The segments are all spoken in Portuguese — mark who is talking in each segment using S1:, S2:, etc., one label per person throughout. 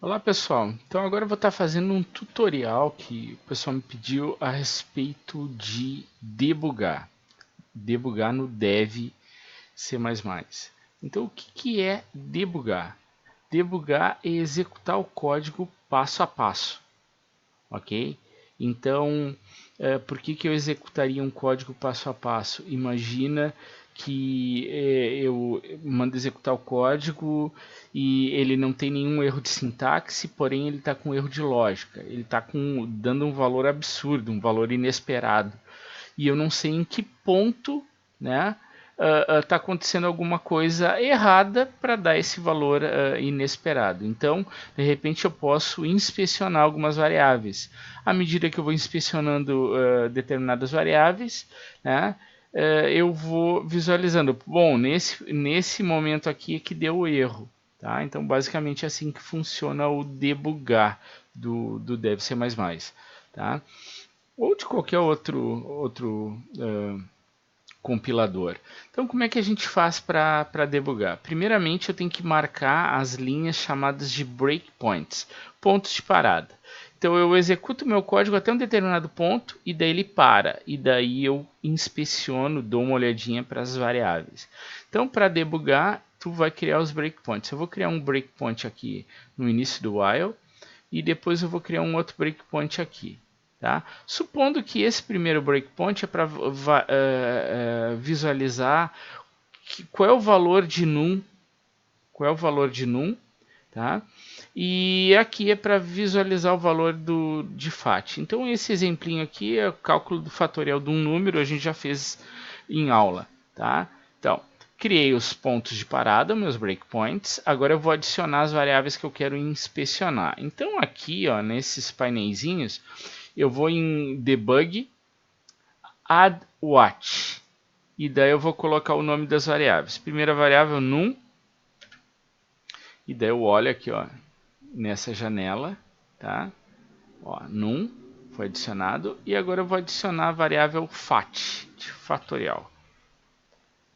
S1: Olá pessoal, então agora eu vou estar fazendo um tutorial que o pessoal me pediu a respeito de debugar no Dev C++. Então o que é debugar? Debugar é executar o código passo a passo, ok? Então, por que eu executaria um código passo a passo? Imagina que eu mando executar o código e ele não tem nenhum erro de sintaxe, porém ele está com erro de lógica. Ele está dando um valor absurdo, um valor inesperado. E eu não sei em que ponto, né, está acontecendo alguma coisa errada para dar esse valor inesperado. Então, de repente, eu posso inspecionar algumas variáveis. À medida que eu vou inspecionando determinadas variáveis, né, eu vou visualizando. Bom, nesse momento aqui é que deu o erro. Tá? Então, basicamente, é assim que funciona o debugar do Dev C++. Tá? Ou de qualquer outro compilador. Então, como é que a gente faz para debugar? Primeiramente, eu tenho que marcar as linhas chamadas de breakpoints, pontos de parada. Então, eu executo meu código até um determinado ponto e daí ele para. E daí eu inspeciono, dou uma olhadinha para as variáveis. Então, para debugar, tu vai criar os breakpoints. Eu vou criar um breakpoint aqui no início do while e depois eu vou criar um outro breakpoint aqui. Tá? Supondo que esse primeiro breakpoint é para visualizar qual é o valor de num, tá? E aqui é para visualizar o valor de FAT. Então esse exemplinho aqui é o cálculo do fatorial de um número, a gente já fez em aula. Tá? Então, criei os pontos de parada, meus breakpoints. Agora eu vou adicionar as variáveis que eu quero inspecionar. Então aqui, ó, nesses painéisinhos, eu vou em debug, add watch. E daí eu vou colocar o nome das variáveis. Primeira variável num. E daí eu olho aqui, ó, nessa janela, tá? Ó, num foi adicionado. E agora eu vou adicionar a variável fat, de fatorial.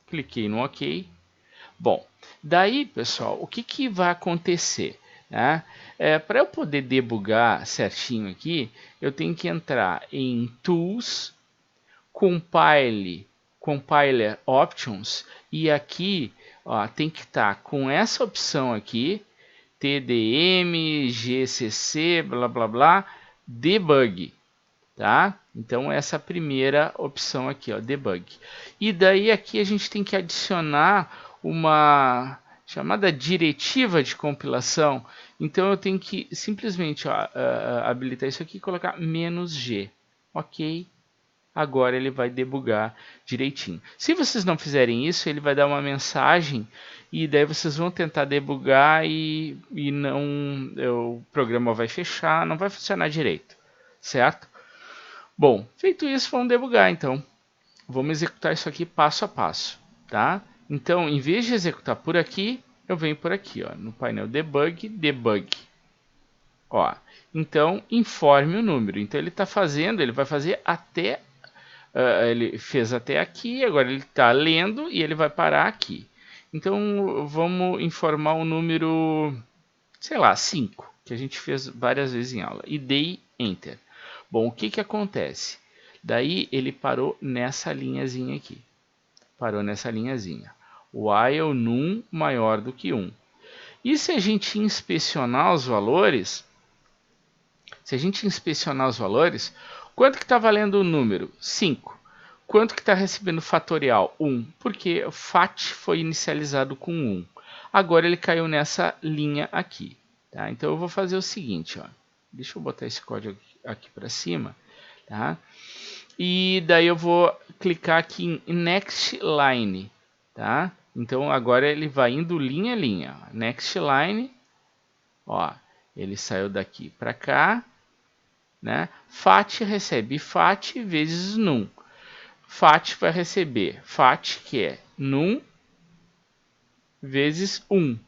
S1: Cliquei no OK. Bom, daí, pessoal, o que vai acontecer? Né? Para eu poder debugar certinho aqui, eu tenho que entrar em Tools, Compiler Options, e aqui ó, tem que estar com essa opção aqui, TDM, GCC, blá blá blá, Debug. Tá? Então essa é a primeira opção aqui, ó, Debug. E daí aqui a gente tem que adicionar uma chamada diretiva de compilação. Então eu tenho que simplesmente ó, habilitar isso aqui e colocar "-g". Ok. Agora ele vai debugar direitinho. Se vocês não fizerem isso, ele vai dar uma mensagem e daí vocês vão tentar debugar e não, o programa vai fechar, não vai funcionar direito, certo? Bom, feito isso, vamos debugar então. Vamos executar isso aqui passo a passo, tá? Então, em vez de executar por aqui, eu venho por aqui, ó, no painel debug, debug. Ó, então, informe o número. Então, ele está fazendo, ele vai fazer até ele fez até aqui, agora ele está lendo e ele vai parar aqui. Então vamos informar o número, sei lá, 5, que a gente fez várias vezes em aula. E dei Enter. Bom, o que acontece? Daí ele parou nessa linhazinha aqui. Parou nessa linhazinha. While num maior do que 1. E se a gente inspecionar os valores, quanto que está valendo o número? 5. Quanto que está recebendo fatorial? 1. Porque o FAT foi inicializado com 1. Agora ele caiu nessa linha aqui. Tá? Então eu vou fazer o seguinte. Ó. Deixa eu botar esse código aqui para cima. Tá? E daí eu vou clicar aqui em Next Line. Tá? Então agora ele vai indo linha a linha. Next Line. Ó, ele saiu daqui para cá. Né? FAT recebe FAT vezes num. FAT vai receber FAT, que é num vezes 1.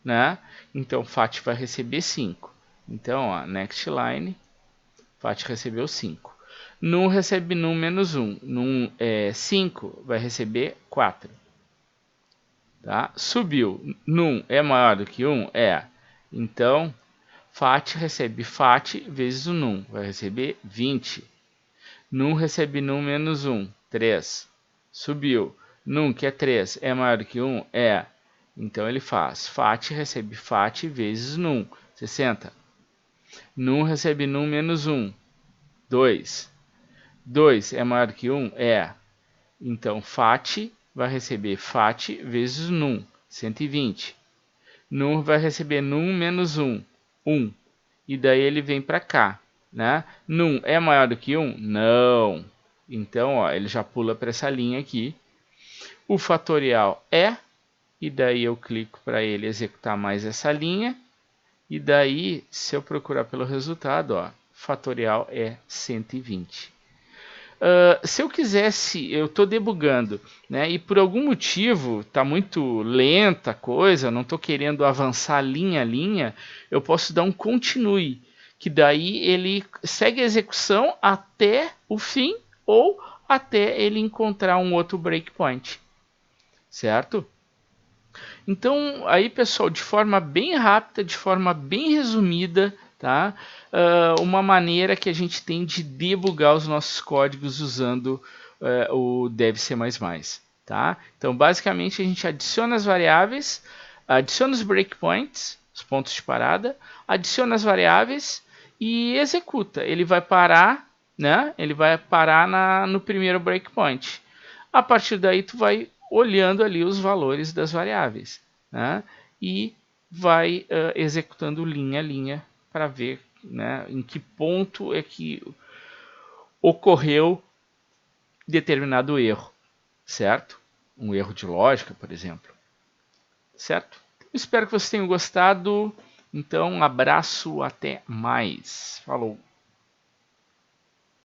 S1: Né? Então, FAT vai receber 5. Então, ó, next line, FAT recebeu 5. Num recebe num menos 1. Num é 5, vai receber 4. Tá? Subiu. Num é maior do que 1? É. Então, FAT recebe FAT vezes o num, vai receber 20. Num recebe num menos 1, 3. Subiu. Num, que é 3, é maior do que 1? É. Então ele faz FAT recebe FAT vezes num, 60. Num recebe num menos 1, 2. 2 é maior do que 1? É. Então FAT vai receber FAT vezes num, 120. Num vai receber num menos 1, 1. E daí ele vem para cá, né? Num é maior do que 1? Não. Então, ó, ele já pula para essa linha aqui. O fatorial é, e daí eu clico para ele executar mais essa linha. E daí, se eu procurar pelo resultado, ó, fatorial é 120. Se eu quisesse, eu estou debugando, né, e por algum motivo está muito lenta a coisa, não estou querendo avançar linha a linha, eu posso dar um continue, que daí ele segue a execução até o fim ou até ele encontrar um outro breakpoint, certo? Então, aí pessoal, de forma bem rápida, de forma bem resumida, tá? Uma maneira que a gente tem de debugar os nossos códigos usando o DevC++, tá? Então, basicamente, a gente adiciona as variáveis, adiciona os breakpoints, os pontos de parada, adiciona as variáveis e executa. Ele vai parar, né? Ele vai parar no primeiro breakpoint. A partir daí, tu vai olhando ali os valores das variáveis, né? E vai executando linha a linha para ver, né, em que ponto é que ocorreu determinado erro, certo? Um erro de lógica, por exemplo, certo? Espero que vocês tenham gostado. Então, um abraço, até mais. Falou!